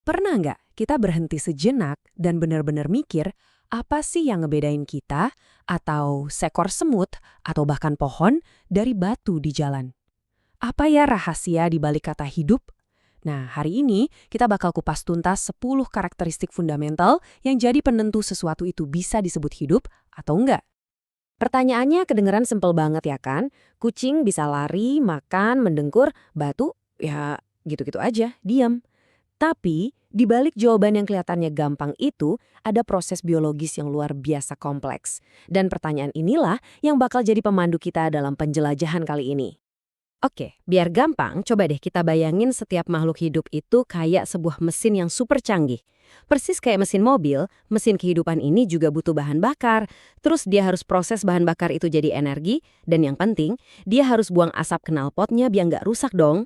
Pernah nggak kita berhenti sejenak dan benar-benar mikir apa sih yang ngebedain kita atau seekor semut atau bahkan pohon dari batu di jalan? Apa ya rahasia di balik kata hidup? Nah, hari ini kita bakal kupas tuntas 10 karakteristik fundamental yang jadi penentu sesuatu itu bisa disebut hidup atau enggak. Pertanyaannya kedengeran simpel banget ya kan? Kucing bisa lari, makan, mendengkur, batu, ya gitu-gitu aja, diam. Tapi, di balik jawaban yang kelihatannya gampang itu, ada proses biologis yang luar biasa kompleks. Dan pertanyaan inilah yang bakal jadi pemandu kita dalam penjelajahan kali ini. Oke, biar gampang, coba deh kita bayangin setiap makhluk hidup itu kayak sebuah mesin yang super canggih. Persis kayak mesin mobil, mesin kehidupan ini juga butuh bahan bakar. Terus dia harus proses bahan bakar itu jadi energi, dan yang penting, dia harus buang asap knalpotnya biar nggak rusak dong.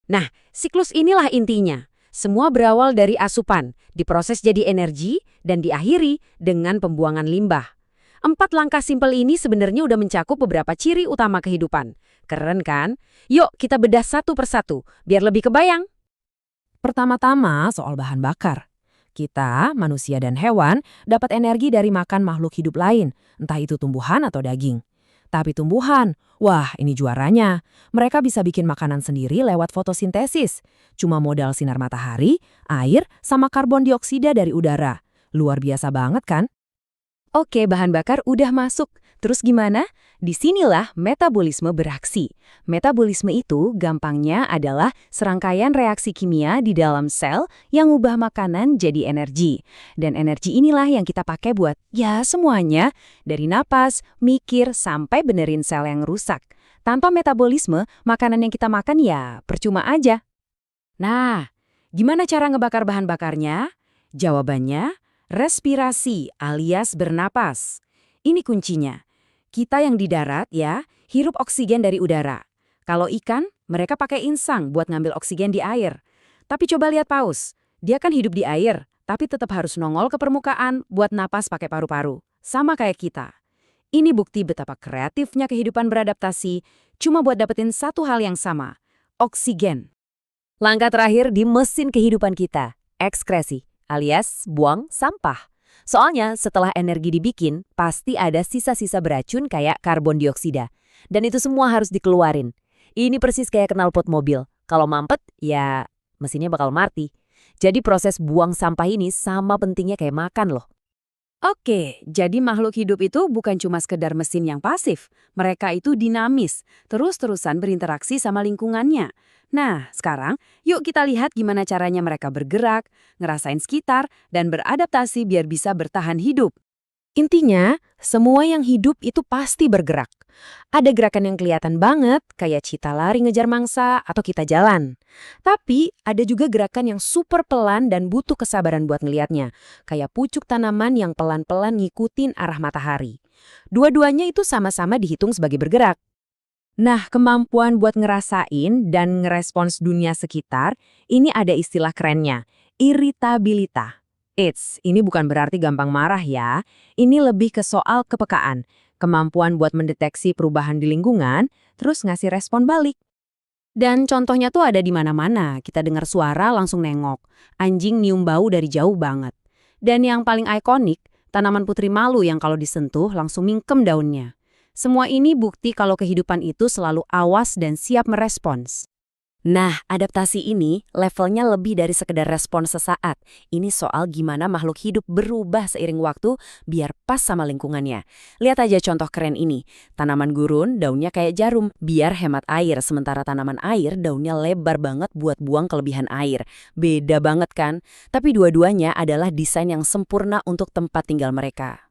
Nah, siklus inilah intinya. Semua berawal dari asupan, diproses jadi energi, dan diakhiri dengan pembuangan limbah. 4 langkah simpel ini sebenarnya udah mencakup beberapa ciri utama kehidupan. Keren kan? Yuk kita bedah satu persatu, biar lebih kebayang. Pertama-tama soal bahan bakar. Kita, manusia dan hewan, dapat energi dari makan makhluk hidup lain, entah itu tumbuhan atau daging. Tapi tumbuhan, wah ini juaranya. Mereka bisa bikin makanan sendiri lewat fotosintesis. Cuma modal sinar matahari, air, sama karbon dioksida dari udara. Luar biasa banget kan? Oke, bahan bakar udah masuk. Terus gimana? Disinilah metabolisme beraksi. Metabolisme itu gampangnya adalah serangkaian reaksi kimia di dalam sel yang ubah makanan jadi energi. Dan energi inilah yang kita pakai buat, ya semuanya, dari napas, mikir, sampai benerin sel yang rusak. Tanpa metabolisme, makanan yang kita makan ya percuma aja. Nah, gimana cara ngebakar bahan bakarnya? Jawabannya, respirasi alias bernapas. Ini kuncinya. Kita yang di darat ya, hirup oksigen dari udara. Kalau ikan, mereka pakai insang buat ngambil oksigen di air. Tapi coba lihat paus. Dia kan hidup di air, tapi tetap harus nongol ke permukaan buat napas pakai paru-paru. Sama kayak kita. Ini bukti betapa kreatifnya kehidupan beradaptasi cuma buat dapetin satu hal yang sama, oksigen. Langkah terakhir di mesin kehidupan kita, ekskresi, alias buang sampah. Soalnya setelah energi dibikin, pasti ada sisa-sisa beracun kayak karbon dioksida. Dan itu semua harus dikeluarin. Ini persis kayak knalpot mobil. Kalau mampet, ya mesinnya bakal mati. Jadi proses buang sampah ini sama pentingnya kayak makan loh. Oke, jadi makhluk hidup itu bukan cuma sekedar mesin yang pasif. Mereka itu dinamis, terus-terusan berinteraksi sama lingkungannya. Nah, sekarang yuk kita lihat gimana caranya mereka bergerak, ngerasain sekitar, dan beradaptasi biar bisa bertahan hidup. Intinya, semua yang hidup itu pasti bergerak. Ada gerakan yang kelihatan banget, kayak cita lari ngejar mangsa atau kita jalan. Tapi ada juga gerakan yang super pelan dan butuh kesabaran buat ngelihatnya, kayak pucuk tanaman yang pelan-pelan ngikutin arah matahari. Dua-duanya itu sama-sama dihitung sebagai bergerak. Nah, kemampuan buat ngerasain dan ngerespons dunia sekitar, ini ada istilah kerennya, iritabilitas. Ini bukan berarti gampang marah ya. Ini lebih ke soal kepekaan, kemampuan buat mendeteksi perubahan di lingkungan, terus ngasih respon balik. Dan contohnya tuh ada di mana-mana. Kita dengar suara langsung nengok. Anjing nyium bau dari jauh banget. Dan yang paling ikonik, tanaman putri malu yang kalau disentuh langsung mingkem daunnya. Semua ini bukti kalau kehidupan itu selalu awas dan siap merespons. Nah, adaptasi ini levelnya lebih dari sekedar respon sesaat. Ini soal gimana makhluk hidup berubah seiring waktu biar pas sama lingkungannya. Lihat aja contoh keren ini. Tanaman gurun daunnya kayak jarum biar hemat air, sementara tanaman air daunnya lebar banget buat buang kelebihan air. Beda banget kan? Tapi dua-duanya adalah desain yang sempurna untuk tempat tinggal mereka.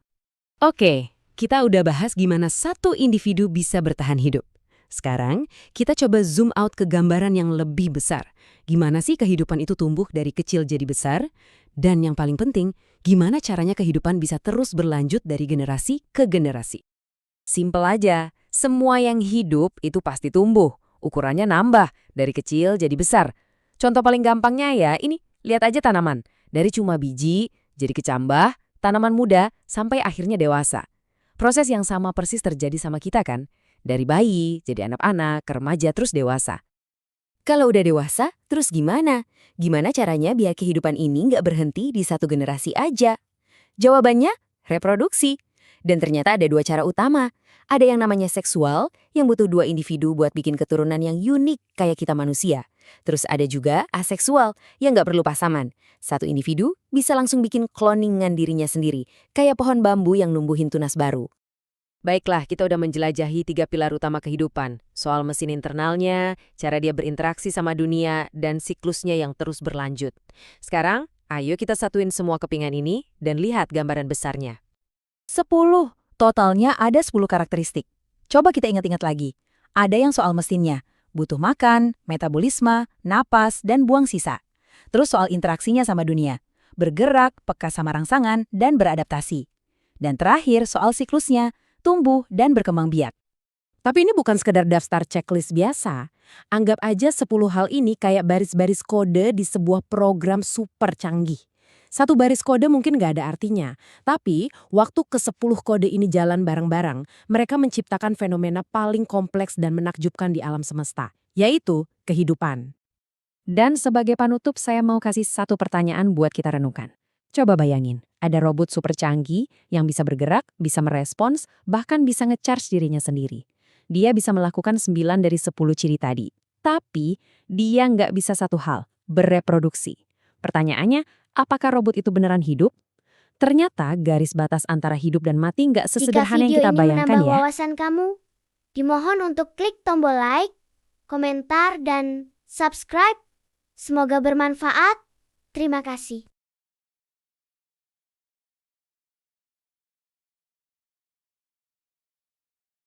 Oke, kita udah bahas gimana satu individu bisa bertahan hidup. Sekarang, kita coba zoom out ke gambaran yang lebih besar. Gimana sih kehidupan itu tumbuh dari kecil jadi besar? Dan yang paling penting, gimana caranya kehidupan bisa terus berlanjut dari generasi ke generasi? Simpel aja, semua yang hidup itu pasti tumbuh. Ukurannya nambah, dari kecil jadi besar. Contoh paling gampangnya ya, ini, lihat aja tanaman. Dari cuma biji, jadi kecambah, tanaman muda, sampai akhirnya dewasa. Proses yang sama persis terjadi sama kita kan? Dari bayi, jadi anak-anak, ke remaja, terus dewasa. Kalau udah dewasa, terus gimana? Gimana caranya biar kehidupan ini nggak berhenti di satu generasi aja? Jawabannya, reproduksi. Dan ternyata ada dua cara utama. Ada yang namanya seksual, yang butuh dua individu buat bikin keturunan yang unik kayak kita manusia. Terus ada juga aseksual, yang nggak perlu pasangan. Satu individu bisa langsung bikin kloningan dirinya sendiri, kayak pohon bambu yang numbuhin tunas baru. Baiklah, kita udah menjelajahi 3 pilar utama kehidupan. Soal mesin internalnya, cara dia berinteraksi sama dunia, dan siklusnya yang terus berlanjut. Sekarang, ayo kita satuin semua kepingan ini dan lihat gambaran besarnya. 10. Totalnya ada 10 karakteristik. Coba kita ingat-ingat lagi. Ada yang soal mesinnya, butuh makan, metabolisme, napas, dan buang sisa. Terus soal interaksinya sama dunia, bergerak, peka sama rangsangan, dan beradaptasi. Dan terakhir soal siklusnya, tumbuh dan berkembang biak. Tapi ini bukan sekedar daftar checklist biasa. Anggap aja 10 hal ini kayak baris-baris kode di sebuah program super canggih. Satu baris kode mungkin nggak ada artinya, tapi waktu ke-10 kode ini jalan bareng-bareng, mereka menciptakan fenomena paling kompleks dan menakjubkan di alam semesta, yaitu kehidupan. Dan sebagai panutup, saya mau kasih satu pertanyaan buat kita renungkan. Coba bayangin, ada robot super canggih yang bisa bergerak, bisa merespons, bahkan bisa nge-charge dirinya sendiri. Dia bisa melakukan 9 dari 10 ciri tadi. Tapi, dia nggak bisa satu hal, bereproduksi. Pertanyaannya, apakah robot itu beneran hidup? Ternyata garis batas antara hidup dan mati nggak sesederhana yang kita bayangkan Jika video ini menambah ya. wawasan kamu, dimohon untuk klik tombol like, komentar, dan subscribe. Semoga bermanfaat. Terima kasih.